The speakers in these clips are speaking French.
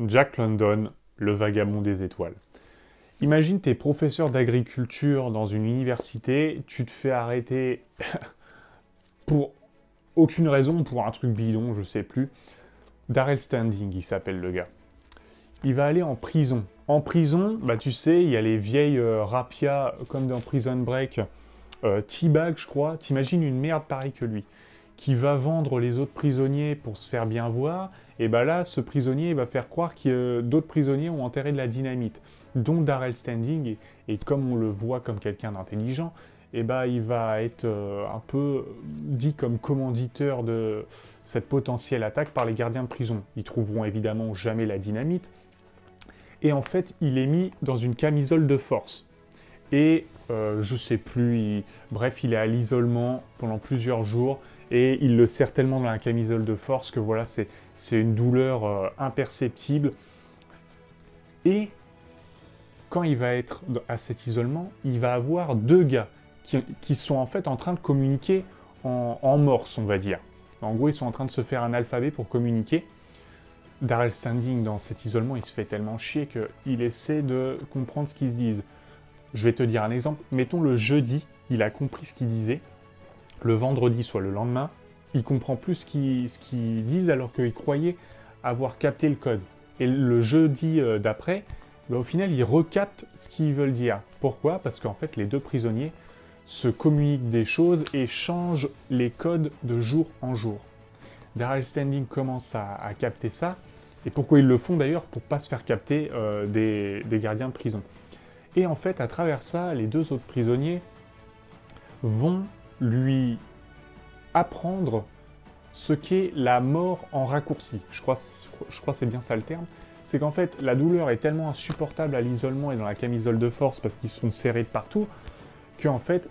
Jack London, le vagabond des étoiles. Imagine t'es professeur d'agriculture dans une université, tu te fais arrêter pour aucune raison, pour un truc bidon, je sais plus. Darrell Standing, il s'appelle le gars. Il va aller en prison. En prison, bah tu sais, il y a les vieilles rapias comme dans Prison Break, T-Bag je crois. T'imagines une merde pareille que lui, qui va vendre les autres prisonniers pour se faire bien voir, et bah là, ce prisonnier va faire croire que d'autres prisonniers ont enterré de la dynamite, dont Darrell Standing, et comme on le voit comme quelqu'un d'intelligent, et bah il va être un peu dit comme commanditeur de cette potentielle attaque par les gardiens de prison. Ils trouveront évidemment jamais la dynamite, et en fait, il est mis dans une camisole de force. Et je sais plus, bref, il est à l'isolement pendant plusieurs jours et il le serre tellement dans la camisole de force que voilà, c'est une douleur imperceptible. Et quand il va être à cet isolement, il va avoir deux gars qui sont en fait en train de communiquer en morse, on va dire. En gros, ils sont en train de se faire un alphabet pour communiquer. Darrell Standing, dans cet isolement, il se fait tellement chier qu'il essaie de comprendre ce qu'ils se disent. Je vais te dire un exemple. Mettons le jeudi, il a compris ce qu'il disait. Le vendredi, soit le lendemain, il comprend plus ce qu'ils disent alors qu'il croyait avoir capté le code. Et le jeudi d'après, bah, au final, il recapte ce qu'ils veulent dire. Pourquoi? Parce qu'en fait, les deux prisonniers se communiquent des choses et changent les codes de jour en jour. Darrell Standing commence à capter ça. Et pourquoi ils le font d'ailleurs? Pour pas se faire capter des gardiens de prison. Et en fait, à travers ça, les deux autres prisonniers vont lui apprendre ce qu'est la mort en raccourci. Je crois que c'est bien ça le terme. C'est qu'en fait, la douleur est tellement insupportable à l'isolement et dans la camisole de force parce qu'ils sont serrés de partout, qu'en fait,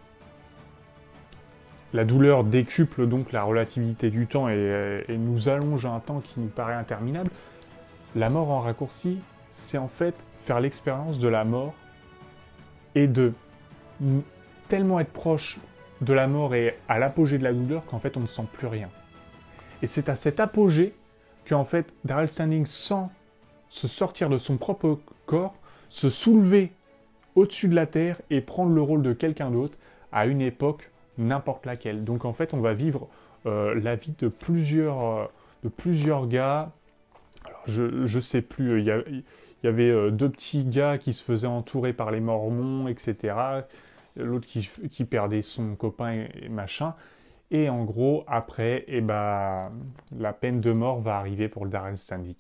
la douleur décuple donc la relativité du temps et nous allonge un temps qui nous paraît interminable. La mort en raccourci, c'est en fait faire l'expérience de la mort et de tellement être proche de la mort et à l'apogée de la douleur qu'en fait on ne sent plus rien. Et c'est à cet apogée qu'en fait Darrell Standing sent se sortir de son propre corps, se soulever au-dessus de la terre et prendre le rôle de quelqu'un d'autre à une époque n'importe laquelle. Donc en fait on va vivre la vie de plusieurs gars. Alors, je sais plus, il y avait deux petits gars qui se faisaient entourer par les Mormons, etc. L'autre qui perdait son copain et machin. Et en gros, après, la peine de mort va arriver pour le Darrell Standing.